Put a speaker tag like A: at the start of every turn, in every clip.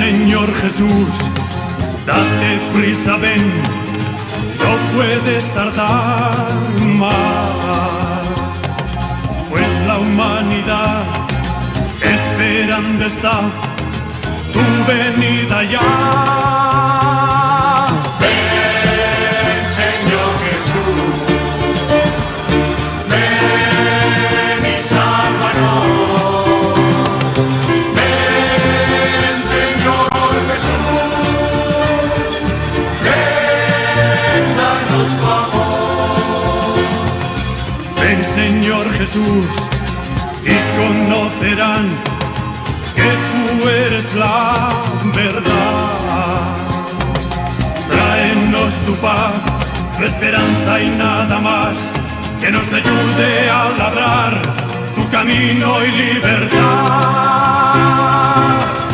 A: Señor Jesús, date prisa, ven, no puedes tardar más, pues la humanidad esperando está tu venida ya. Ven, Señor Jesús, ven y sálvanos. Ven, Señor Jesús, ven, danos tu amor. Ven, Señor Jesús, y conocerán que tú eres la verdad. Tráenos tu paz, tu esperanza y nada más, que nos ayude a labrar tu camino y libertad.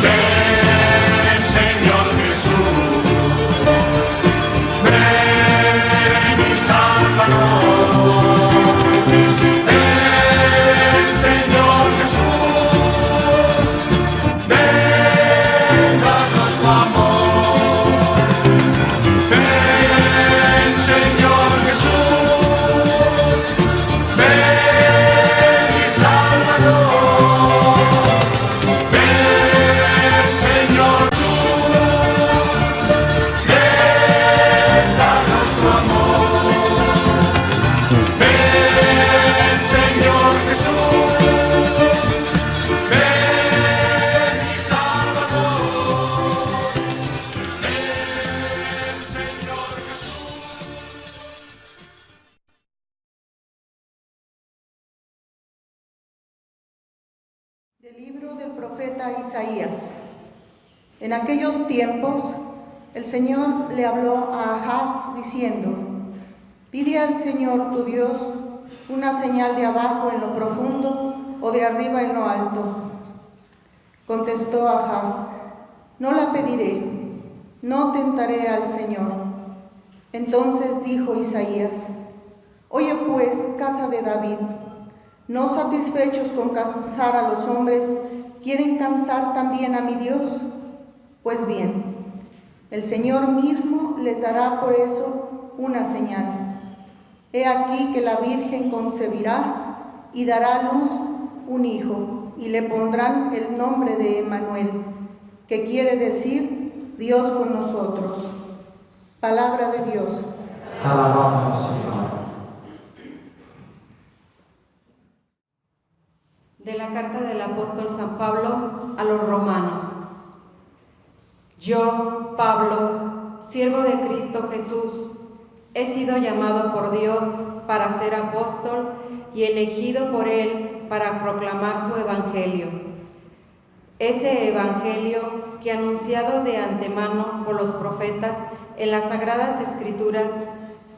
A: Ven, Señor Jesús, ven y sálvanos.
B: Del libro del profeta Isaías. En aquellos tiempos, el Señor le habló a Ahaz diciendo: pide al Señor tu Dios una señal de abajo en lo profundo o de arriba en lo alto. Contestó Ahaz: no la pediré, no tentaré al Señor. Entonces dijo Isaías: oye pues, casa de David, no satisfechos con cansar a los hombres, ¿quieren cansar también a mi Dios? Pues bien, el Señor mismo les dará por eso una señal. He aquí que la Virgen concebirá y dará a luz un hijo, y le pondrán el nombre de Emmanuel, que quiere decir Dios con nosotros. Palabra de Dios.
C: Te alabamos, Señor.
D: De la carta del apóstol San Pablo a los romanos. Yo, Pablo, siervo de Cristo Jesús, he sido llamado por Dios para ser apóstol y elegido por Él para proclamar su evangelio. Ese evangelio que anunciado de antemano por los profetas en las Sagradas Escrituras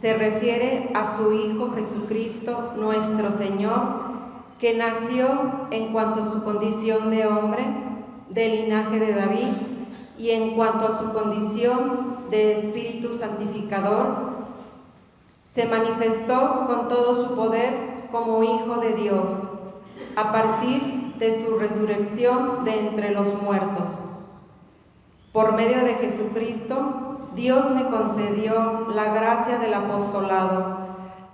D: se refiere a su Hijo Jesucristo, nuestro Señor, que nació en cuanto a su condición de hombre, del linaje de David, y en cuanto a su condición de Espíritu Santificador, se manifestó con todo su poder como Hijo de Dios, a partir de su resurrección de entre los muertos. Por medio de Jesucristo, Dios me concedió la gracia del apostolado,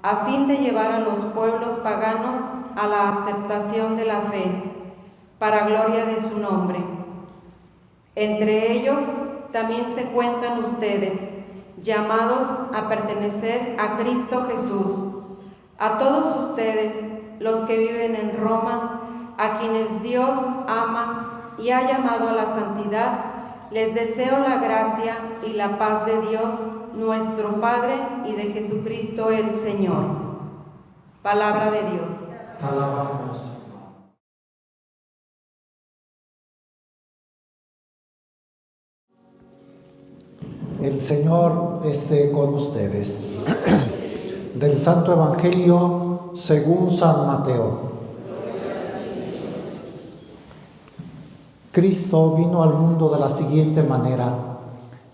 D: a fin de llevar a los pueblos paganos a la aceptación de la fe, para gloria de su nombre. Entre ellos también se cuentan ustedes, llamados a pertenecer a Cristo Jesús. A todos ustedes, los que viven en Roma, a quienes Dios ama y ha llamado a la santidad, les deseo la gracia y la paz de Dios, nuestro Padre, y de Jesucristo el Señor. Palabra de Dios.
C: Te alabamos. El Señor esté con ustedes. Del Santo Evangelio según San Mateo. Cristo vino al mundo de la siguiente manera.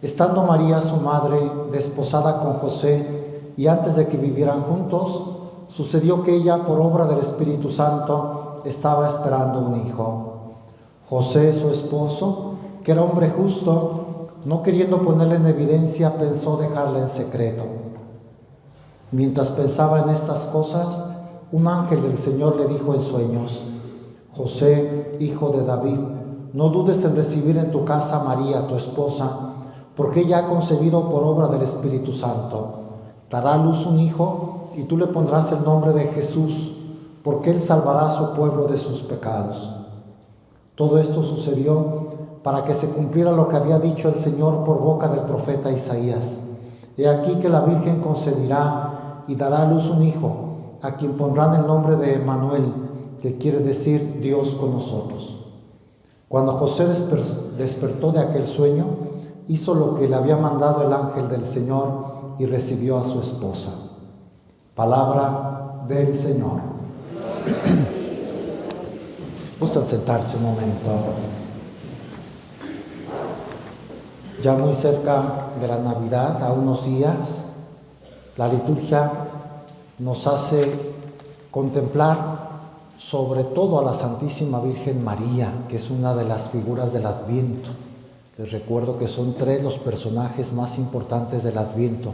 C: Estando María, su madre, desposada con José, y antes de que vivieran juntos, sucedió que ella, por obra del Espíritu Santo, estaba esperando un hijo. José, su esposo, que era hombre justo, no queriendo ponerle en evidencia, pensó dejarla en secreto. Mientras pensaba en estas cosas, un ángel del Señor le dijo en sueños: José, hijo de David, no dudes en recibir en tu casa a María, tu esposa, porque ella ha concebido por obra del Espíritu Santo. Dará a luz un hijo y tú le pondrás el nombre de Jesús, porque él salvará a su pueblo de sus pecados. Todo esto sucedió para que se cumpliera lo que había dicho el Señor por boca del profeta Isaías. He aquí que la Virgen concebirá y dará a luz un hijo, a quien pondrán el nombre de Emmanuel, que quiere decir Dios con nosotros. Cuando José despertó de aquel sueño, hizo lo que le había mandado el ángel del Señor y recibió a su esposa. Palabra del Señor. Gustan sentarse un momento. Ya muy cerca de la Navidad, a unos días, la liturgia nos hace contemplar sobre todo a la Santísima Virgen María, que es una de las figuras del Adviento. Les recuerdo que son 3 los personajes más importantes del Adviento: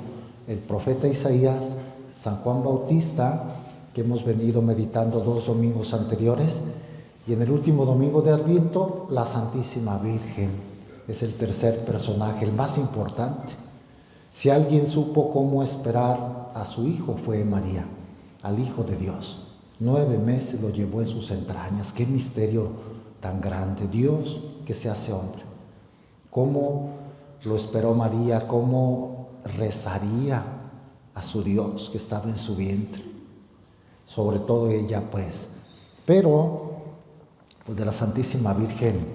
C: el profeta Isaías, San Juan Bautista, que hemos venido meditando 2 domingos anteriores, y en el último domingo de Adviento, la Santísima Virgen. Es el tercer personaje, el más importante. Si alguien supo cómo esperar a su hijo, fue María, al Hijo de Dios. 9 meses lo llevó en sus entrañas. Qué misterio tan grande. Dios que se hace hombre. Cómo lo esperó María, cómo rezaría a su Dios que estaba en su vientre. Sobre todo ella, pues. Pero, pues de la Santísima Virgen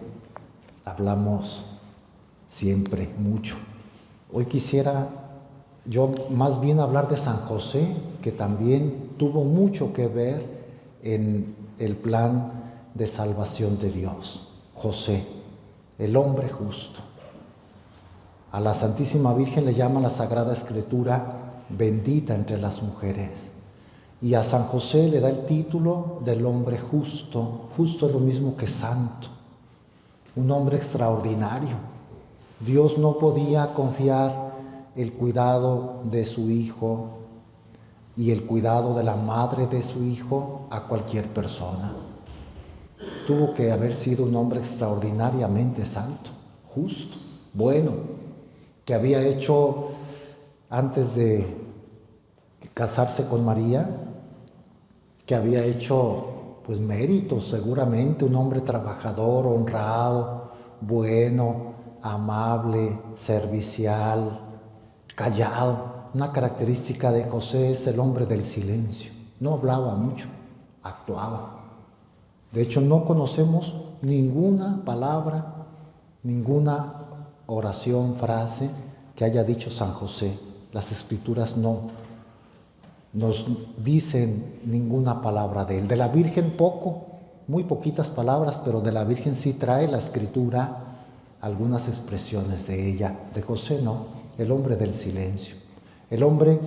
C: hablamos siempre mucho. Hoy quisiera yo más bien hablar de San José, que también tuvo mucho que ver en el plan de salvación de Dios. José, el hombre justo. A la Santísima Virgen le llama la Sagrada Escritura bendita entre las mujeres. Y a San José le da el título del hombre justo. Justo es lo mismo que santo. Un hombre extraordinario. Dios no podía confiar el cuidado de su hijo y el cuidado de la madre de su hijo a cualquier persona. Tuvo que haber sido un hombre extraordinariamente santo, justo, bueno, que había hecho antes de casarse con María, que había hecho pues méritos seguramente, un hombre trabajador, honrado, bueno, amable, servicial, callado. Una característica de José es el hombre del silencio. No hablaba mucho, actuaba. De hecho, no conocemos ninguna palabra, ninguna oración, frase que haya dicho San José. Las Escrituras no nos dicen ninguna palabra de él. De la Virgen poco, muy poquitas palabras, pero de la Virgen sí trae la Escritura algunas expresiones de ella. De José no, el hombre del silencio. El hombre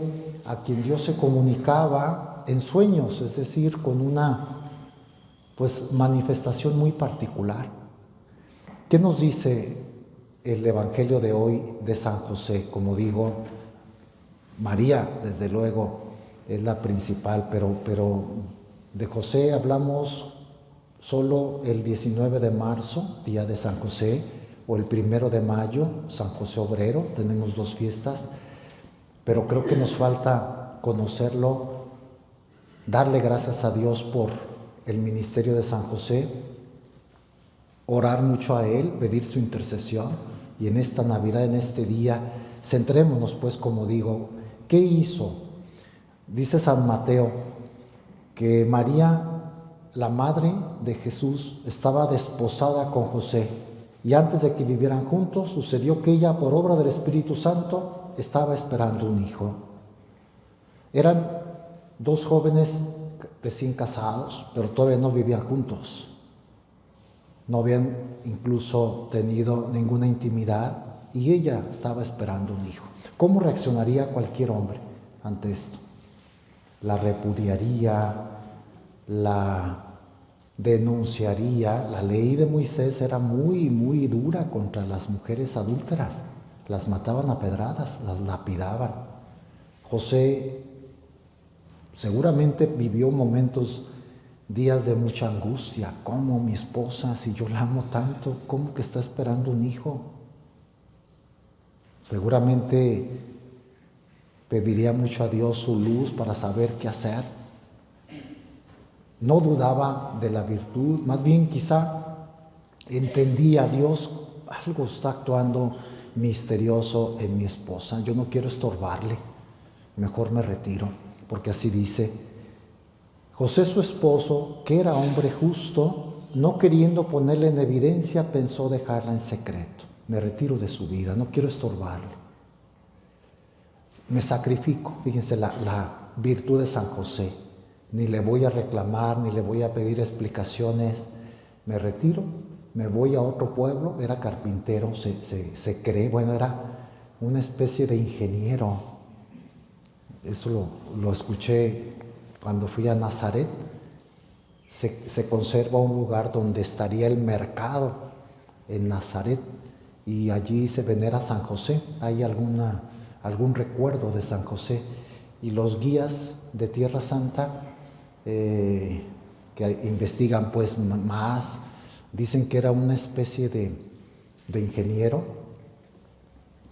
C: a quien Dios se comunicaba en sueños, es decir, con una manifestación muy particular. ¿Qué nos dice el Evangelio de hoy de San José? Como digo, María, desde luego, es la principal, pero de José hablamos solo el 19 de marzo, día de San José, o el 1 de mayo, San José Obrero. Tenemos 2 fiestas, pero creo que nos falta conocerlo, darle gracias a Dios por el ministerio de San José, orar mucho a él, pedir su intercesión, y en esta Navidad, en este día, centrémonos pues, como digo, ¿qué hizo? Dice San Mateo que María, la madre de Jesús, estaba desposada con José, y antes de que vivieran juntos, sucedió que ella, por obra del Espíritu Santo, estaba esperando un hijo. Eran 2 jóvenes recién casados, pero todavía no vivían juntos. No habían incluso tenido ninguna intimidad, y ella estaba esperando un hijo. ¿Cómo reaccionaría cualquier hombre ante esto? La repudiaría, la denunciaría, la ley de Moisés era muy, muy dura contra las mujeres adúlteras. Las mataban a pedradas, las lapidaban. José seguramente vivió días de mucha angustia. ¿Cómo mi esposa, si yo la amo tanto, cómo que está esperando un hijo? Seguramente pediría mucho a Dios su luz para saber qué hacer. No dudaba de la virtud, más bien quizá entendía: Dios, algo está actuando misterioso en mi esposa, yo no quiero estorbarle, mejor me retiro, porque así dice. José, su esposo, que era hombre justo, no queriendo ponerla en evidencia, pensó dejarla en secreto. Me retiro de su vida, no quiero estorbarle. Me sacrifico, fíjense la virtud de San José. Ni le voy a reclamar, ni le voy a pedir explicaciones. Me retiro, me voy a otro pueblo. Era carpintero, se cree, bueno, era una especie de ingeniero. Eso lo escuché cuando fui a Nazaret. Se conserva un lugar donde estaría el mercado en Nazaret, y allí se venera a San José. Hay algún recuerdo de San José, y los guías de Tierra Santa que investigan pues más, dicen que era una especie de ingeniero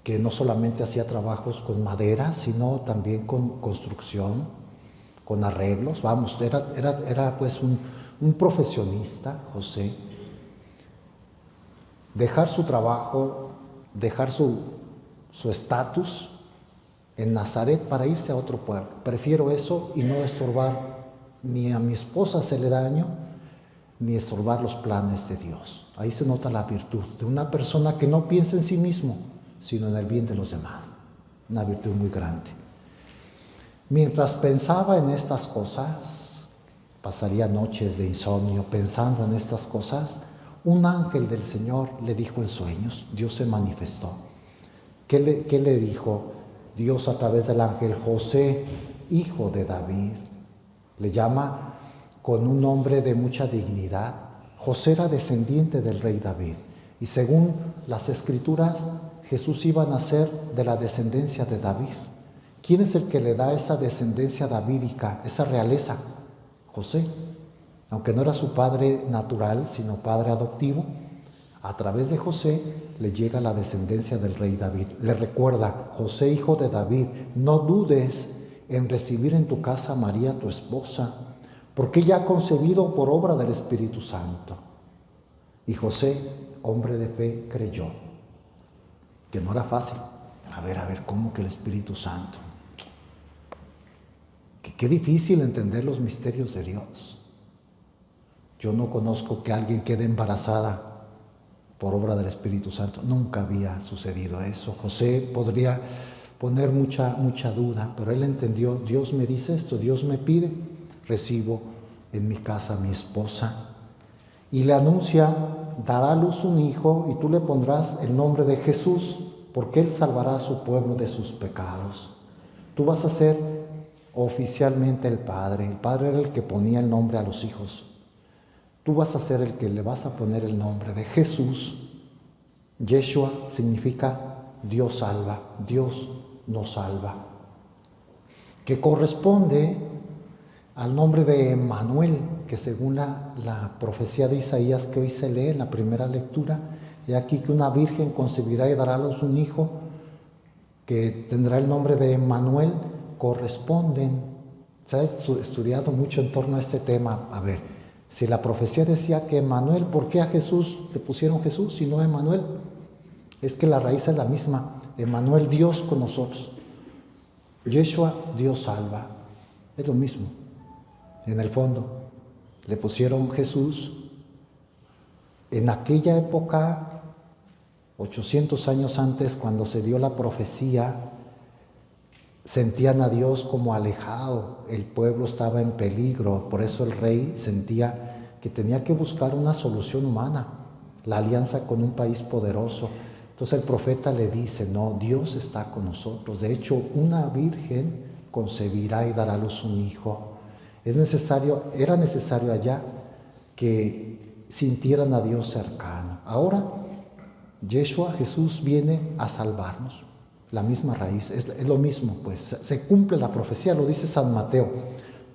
C: que no solamente hacía trabajos con madera, sino también con construcción, con arreglos. Vamos, era pues un profesionista, José. Dejar su trabajo, dejar su estatus en Nazaret para irse a otro pueblo. Prefiero eso y no estorbar ni a mi esposa hacerle daño, ni estorbar los planes de Dios. Ahí se nota la virtud de una persona que no piensa en sí mismo, sino en el bien de los demás. Una virtud muy grande. Mientras pensaba en estas cosas, pasaría noches de insomnio pensando en estas cosas, un ángel del Señor le dijo en sueños. Dios se manifestó. ¿Qué le dijo Dios a través del ángel? José, hijo de David. Le llama con un nombre de mucha dignidad. José era descendiente del rey David, y según las escrituras, Jesús iba a nacer de la descendencia de David. ¿Quién es el que le da esa descendencia davídica, esa realeza? José. Aunque no era su padre natural, sino padre adoptivo, a través de José le llega la descendencia del rey David. Le recuerda: José, hijo de David, no dudes en recibir en tu casa a María, tu esposa, porque ella ha concebido por obra del Espíritu Santo. Y José, hombre de fe, creyó. Que no era fácil. A ver, ¿cómo que el Espíritu Santo? Qué difícil entender los misterios de Dios. Yo no conozco que alguien quede embarazada por obra del Espíritu Santo. Nunca había sucedido eso. José podría poner mucha duda, pero él entendió: Dios me dice esto, Dios me pide, recibo en mi casa a mi esposa. Y le anuncia: dará a luz un hijo y tú le pondrás el nombre de Jesús, porque él salvará a su pueblo de sus pecados. Tú vas a ser oficialmente el padre. El padre era el que ponía el nombre a los hijos. Tú vas a ser el que le vas a poner el nombre de Jesús. Yeshua significa Dios salva, Dios nos salva, que corresponde al nombre de Emmanuel, que según la profecía de Isaías que hoy se lee en la primera lectura, he aquí que una virgen concebirá y dará a luz un hijo que tendrá el nombre de Emmanuel. Corresponden. Se ha estudiado mucho en torno a este tema. A ver, si la profecía decía que Emmanuel, ¿por qué a Jesús le pusieron Jesús y no Emmanuel? Es que la raíz es la misma. Emmanuel, Dios con nosotros. Yeshua, Dios salva. Es lo mismo. En el fondo, le pusieron Jesús. En aquella época, 800 años antes, cuando se dio la profecía, sentían a Dios como alejado, el pueblo estaba en peligro, por eso el rey sentía que tenía que buscar una solución humana, la alianza con un país poderoso. Entonces el profeta le dice: no, Dios está con nosotros. De hecho, una virgen concebirá y dará a luz un hijo. Era necesario allá que sintieran a Dios cercano. Ahora, Yeshua, Jesús, viene a salvarnos. La misma raíz, es lo mismo, pues se cumple la profecía, lo dice San Mateo.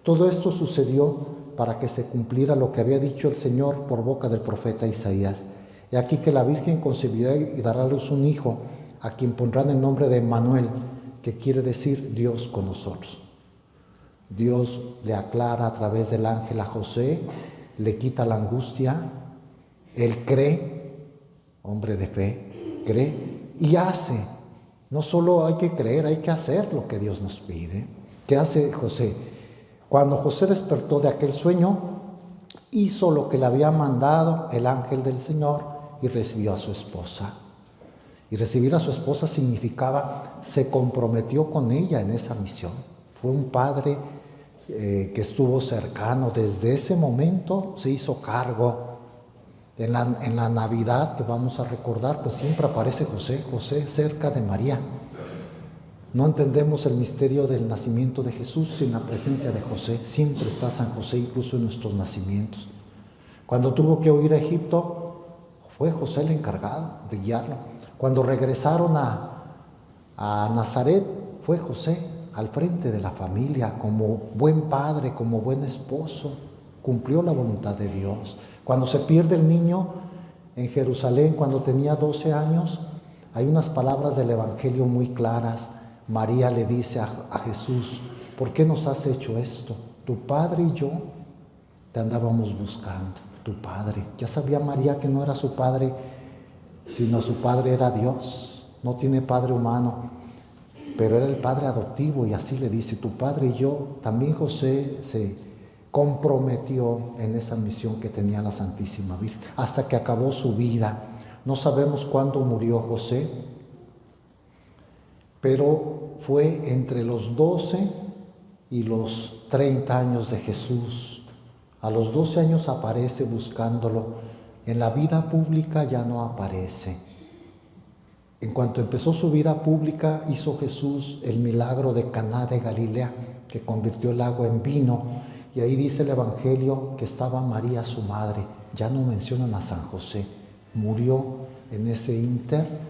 C: Todo esto sucedió para que se cumpliera lo que había dicho el Señor por boca del profeta Isaías. He aquí que la Virgen concebirá y dará a luz un hijo, a quien pondrán el nombre de Emmanuel, que quiere decir Dios con nosotros. Dios le aclara a través del ángel a José, le quita la angustia, él cree, hombre de fe, cree y hace. No solo hay que creer, hay que hacer lo que Dios nos pide. ¿Qué hace José? Cuando José despertó de aquel sueño, hizo lo que le había mandado el ángel del Señor y recibió a su esposa. Y recibir a su esposa significaba, se comprometió con ella en esa misión. Fue un padre que estuvo cercano. Desde ese momento se hizo cargo. En la Navidad que vamos a recordar, pues siempre aparece José cerca de María. No entendemos el misterio del nacimiento de Jesús sin la presencia de José. Siempre está San José, incluso en nuestros nacimientos. Cuando tuvo que huir a Egipto, fue José el encargado de guiarlo. Cuando regresaron a Nazaret, fue José al frente de la familia, como buen padre, como buen esposo. Cumplió la voluntad de Dios. Cuando se pierde el niño en Jerusalén, cuando tenía 12 años, hay unas palabras del Evangelio muy claras. María le dice a Jesús, ¿por qué nos has hecho esto? Tu padre y yo te andábamos buscando, tu padre. Ya sabía María que no era su padre, sino su padre era Dios. No tiene padre humano, pero era el padre adoptivo, y así le dice, tu padre y yo. También José se comprometió en esa misión que tenía la Santísima Virgen, hasta que acabó su vida. No sabemos cuándo murió José, pero fue entre los 12 y los 30 años de Jesús. A los 12 años aparece buscándolo. En la vida pública ya no aparece. En cuanto empezó su vida pública, hizo Jesús el milagro de Caná de Galilea, que convirtió el agua en vino. Y ahí dice el Evangelio que estaba María, su madre. Ya no mencionan a San José. Murió en ese ínter.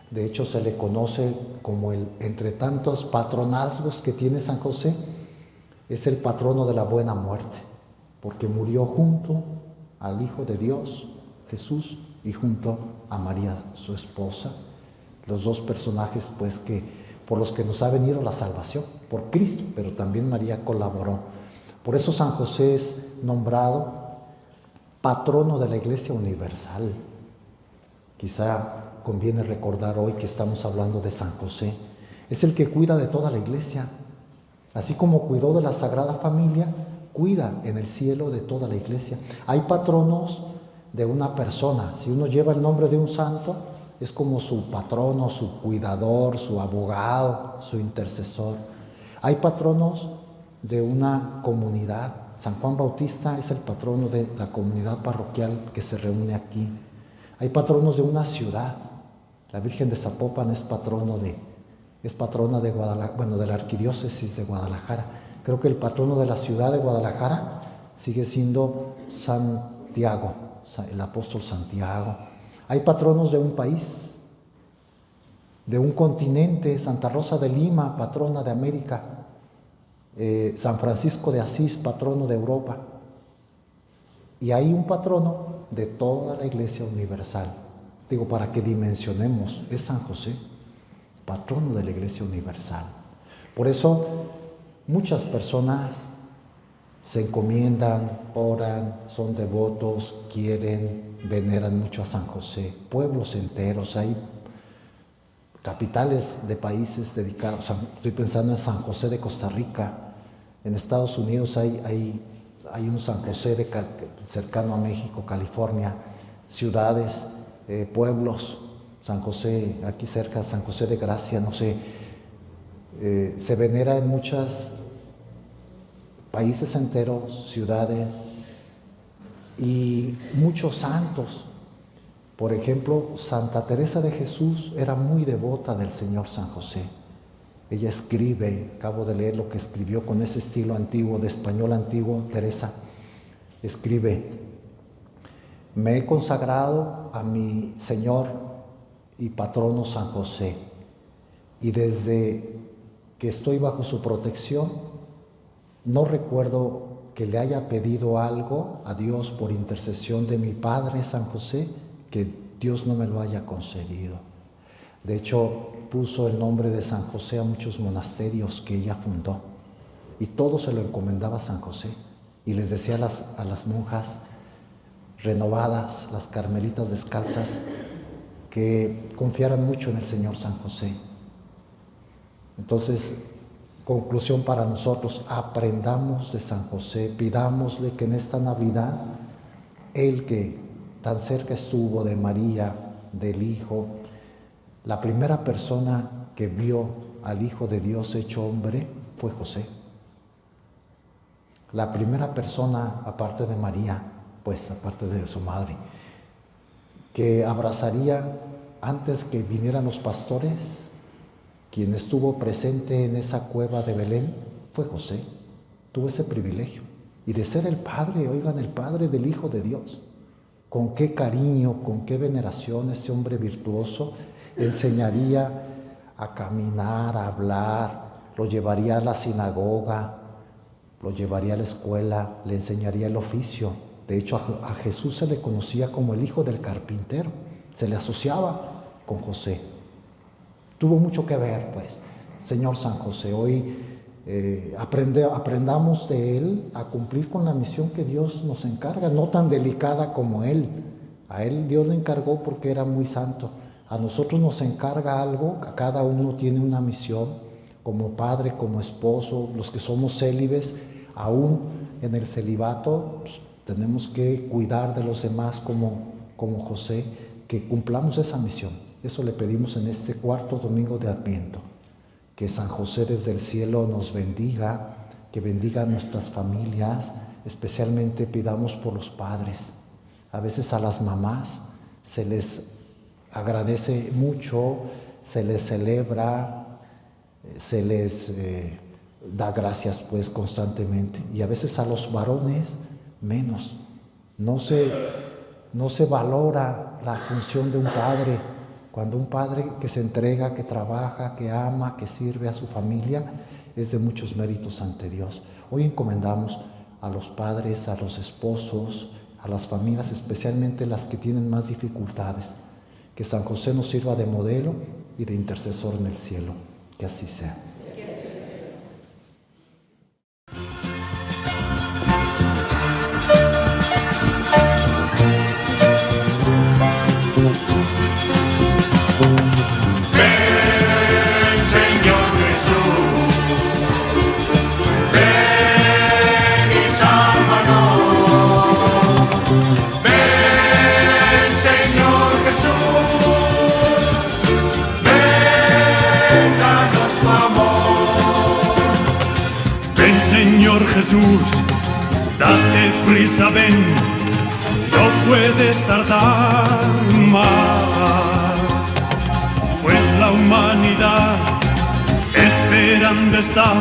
C: De hecho, se le conoce como entre tantos patronazgos que tiene San José, es el patrono de la buena muerte, porque murió junto al Hijo de Dios, Jesús, y junto a María, su esposa. Los dos personajes, pues, por los que nos ha venido la salvación, por Cristo, pero también María colaboró. Por eso San José es nombrado patrono de la Iglesia Universal. Quizá conviene recordar hoy que estamos hablando de San José. Es el que cuida de toda la iglesia. Así como cuidó de la Sagrada Familia, cuida en el cielo de toda la iglesia. Hay patronos de una persona. Si uno lleva el nombre de un santo, es como su patrono, su cuidador, su abogado, su intercesor. Hay patronos de una comunidad. San Juan Bautista es el patrono de la comunidad parroquial que se reúne aquí. Hay patronos de una ciudad. La Virgen de Zapopan es patrona de Guadalajara, de la arquidiócesis de Guadalajara. Creo que el patrono de la ciudad de Guadalajara sigue siendo Santiago, el apóstol Santiago. Hay patronos de un país, de un continente. Santa Rosa de Lima, patrona de América. San Francisco de Asís, patrono de Europa. Y hay un patrono de toda la Iglesia Universal. Digo, para que dimensionemos, es San José, patrono de la Iglesia Universal. Por eso muchas personas se encomiendan, oran, son devotos, quieren, veneran mucho a San José. Pueblos enteros, hay capitales de países dedicados. Estoy pensando en San José de Costa Rica. En Estados Unidos hay un San José cercano a México, California, ciudades, pueblos. San José, aquí cerca, San José de Gracia, no sé, se venera en muchos países enteros, ciudades, y muchos santos. Por ejemplo, Santa Teresa de Jesús era muy devota del Señor San José. Ella escribe, acabo de leer lo que escribió con ese estilo antiguo, de español antiguo. Teresa escribe: Me he consagrado a mi Señor y patrono San José, y desde que estoy bajo su protección, no recuerdo que le haya pedido algo a Dios por intercesión de mi Padre San José, que Dios no me lo haya concedido. De hecho, puso el nombre de San José a muchos monasterios que ella fundó, y todo se lo encomendaba a San José, y les decía a las monjas renovadas, las carmelitas descalzas, que confiaran mucho en el Señor San José. Entonces, conclusión para nosotros: aprendamos de San José, pidámosle que en esta Navidad, Él que tan cerca estuvo de María, del Hijo, la primera persona que vio al Hijo de Dios hecho hombre fue José. La primera persona, aparte de María, pues aparte de su madre, que abrazaría antes que vinieran los pastores, quien estuvo presente en esa cueva de Belén fue José. Tuvo ese privilegio. Y de ser el padre, oigan, el padre del Hijo de Dios. Con qué cariño, con qué veneración ese hombre virtuoso enseñaría a caminar, a hablar, lo llevaría a la sinagoga, lo llevaría a la escuela, le enseñaría el oficio. De hecho, a Jesús se le conocía como el hijo del carpintero. Se le asociaba con José. Tuvo mucho que ver, pues, Señor San José. Hoy aprendamos de Él a cumplir con la misión que Dios nos encarga, no tan delicada como Él. A Él Dios le encargó porque era muy santo. A nosotros nos encarga algo, a cada uno tiene una misión, como padre, como esposo, los que somos célibes, aún en el celibato, pues, tenemos que cuidar de los demás como José, que cumplamos esa misión. Eso le pedimos en este cuarto domingo de Adviento. Que San José desde el cielo nos bendiga, que bendiga a nuestras familias, especialmente pidamos por los padres. A veces a las mamás se les agradece mucho, se les celebra, se les da gracias pues constantemente. Y a veces a los varones menos. No se valora la función de un padre. Cuando un padre que se entrega, que trabaja, que ama, que sirve a su familia, es de muchos méritos ante Dios. Hoy encomendamos a los padres, a los esposos, a las familias, especialmente las que tienen más dificultades. Que San José nos sirva de modelo y de intercesor en el cielo. Que así sea.
A: Jesús, date prisa, ven, no puedes tardar más, pues la humanidad esperando está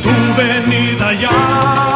A: tu venida ya.